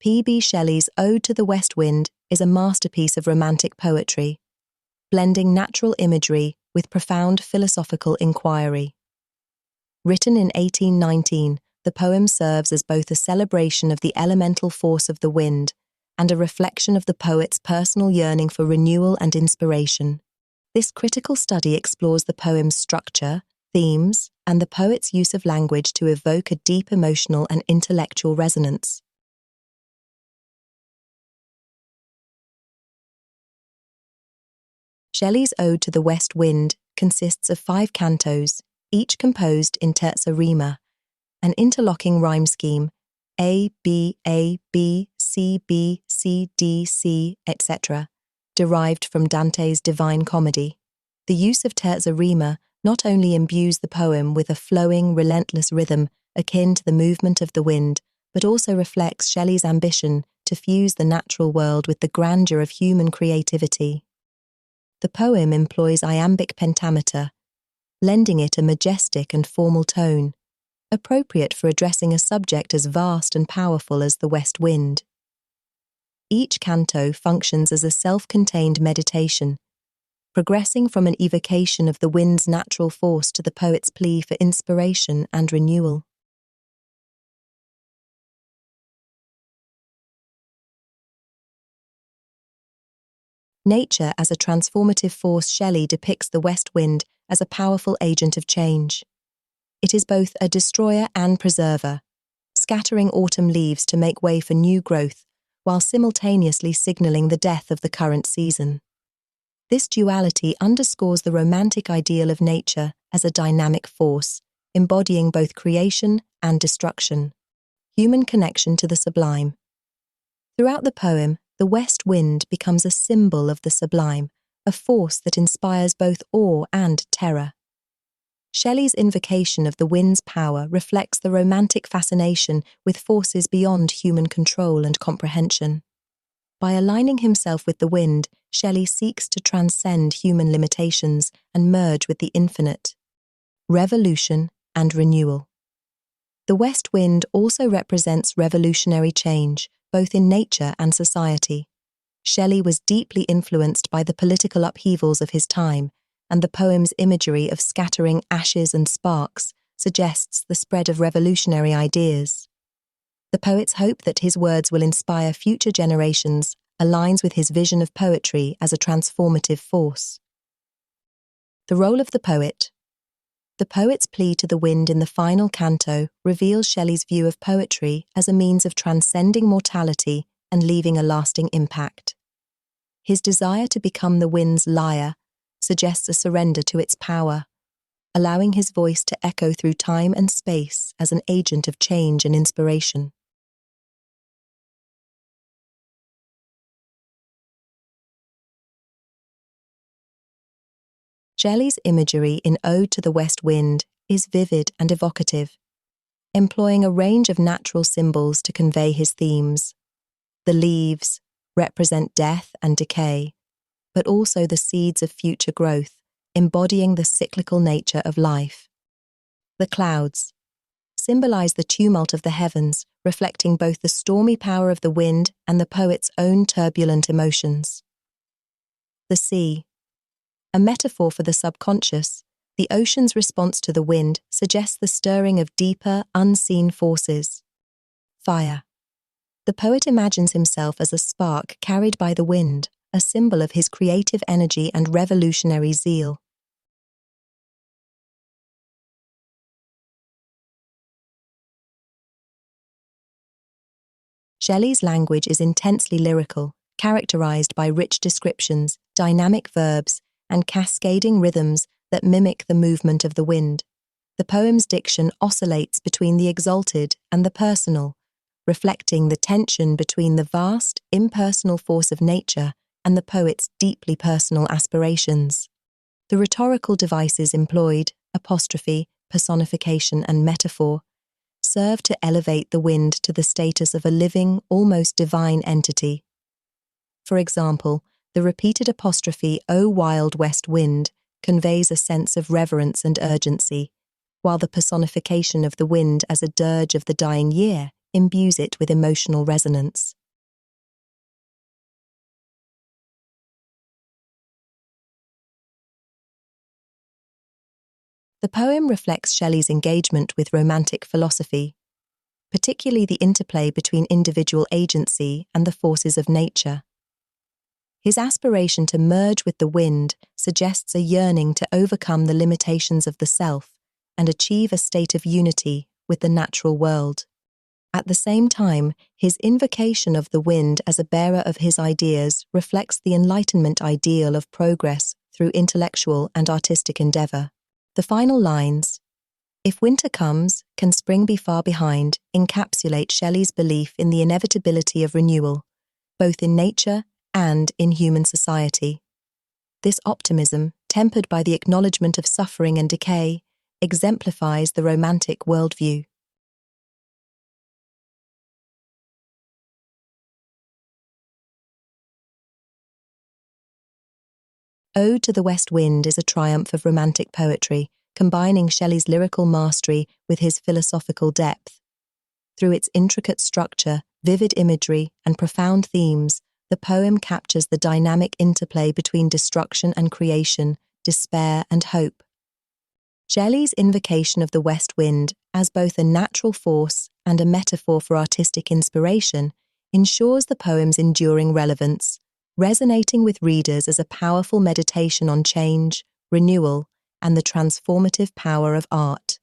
B Shelley's Ode to the West Wind is a masterpiece of romantic poetry, blending natural imagery with profound philosophical inquiry. Written in 1819, the poem serves as both a celebration of the elemental force of the wind and a reflection of the poet's personal yearning for renewal and inspiration. This critical study explores the poem's structure, themes, and the poet's use of language to evoke a deep emotional and intellectual resonance. Shelley's Ode to the West Wind consists of 5 cantos, each composed in terza rima, an interlocking rhyme scheme, A, B, C, B, C, D, C, etc., derived from Dante's Divine Comedy. The use of terza rima not only imbues the poem with a flowing, relentless rhythm akin to the movement of the wind, but also reflects Shelley's ambition to fuse the natural world with the grandeur of human creativity. The poem employs iambic pentameter, lending it a majestic and formal tone, appropriate for addressing a subject as vast and powerful as the west wind. Each canto functions as a self-contained meditation, progressing from an evocation of the wind's natural force to the poet's plea for inspiration and renewal. Nature as a transformative force. Shelley depicts the west wind as a powerful agent of change. It is both a destroyer and preserver, scattering autumn leaves to make way for new growth, while simultaneously signaling the death of the current season. This duality underscores the romantic ideal of nature as a dynamic force, embodying both creation and destruction. Human connection to the sublime. Throughout the poem, the west wind becomes a symbol of the sublime, a force that inspires both awe and terror. Shelley's invocation of the wind's power reflects the romantic fascination with forces beyond human control and comprehension. By aligning himself with the wind, Shelley seeks to transcend human limitations and merge with the infinite. Revolution and renewal. The west wind also represents revolutionary change, both in nature and society. Shelley was deeply influenced by the political upheavals of his time, and the poem's imagery of scattering ashes and sparks suggests the spread of revolutionary ideas. The poet's hope that his words will inspire future generations aligns with his vision of poetry as a transformative force. The role of the poet. The poet's plea to the wind in the final canto reveals Shelley's view of poetry as a means of transcending mortality and leaving a lasting impact. His desire to become the wind's lyre suggests a surrender to its power, allowing his voice to echo through time and space as an agent of change and inspiration. Shelley's imagery in Ode to the West Wind is vivid and evocative, employing a range of natural symbols to convey his themes. The leaves represent death and decay, but also the seeds of future growth, embodying the cyclical nature of life. The clouds symbolize the tumult of the heavens, reflecting both the stormy power of the wind and the poet's own turbulent emotions. The sea, a metaphor for the subconscious, the ocean's response to the wind suggests the stirring of deeper, unseen forces. Fire. The poet imagines himself as a spark carried by the wind, a symbol of his creative energy and revolutionary zeal. Shelley's language is intensely lyrical, characterized by rich descriptions, dynamic verbs, and cascading rhythms that mimic the movement of the wind. The poem's diction oscillates between the exalted and the personal, reflecting the tension between the vast, impersonal force of nature and the poet's deeply personal aspirations. The rhetorical devices employed, apostrophe, personification, and metaphor, serve to elevate the wind to the status of a living, almost divine entity. For example, the repeated apostrophe, "O wild west wind," conveys a sense of reverence and urgency, while the personification of the wind as a dirge of the dying year imbues it with emotional resonance. The poem reflects Shelley's engagement with romantic philosophy, particularly the interplay between individual agency and the forces of nature. His aspiration to merge with the wind suggests a yearning to overcome the limitations of the self and achieve a state of unity with the natural world. At the same time, his invocation of the wind as a bearer of his ideas reflects the Enlightenment ideal of progress through intellectual and artistic endeavour. The final lines, "If winter comes, can spring be far behind," encapsulate Shelley's belief in the inevitability of renewal, both in nature and in human society. This optimism, tempered by the acknowledgement of suffering and decay, exemplifies the romantic worldview. Ode to the West Wind is a triumph of romantic poetry, combining Shelley's lyrical mastery with his philosophical depth. Through its intricate structure, vivid imagery, and profound themes, the poem captures the dynamic interplay between destruction and creation, despair and hope. Shelley's invocation of the west wind as both a natural force and a metaphor for artistic inspiration ensures the poem's enduring relevance, resonating with readers as a powerful meditation on change, renewal, and the transformative power of art.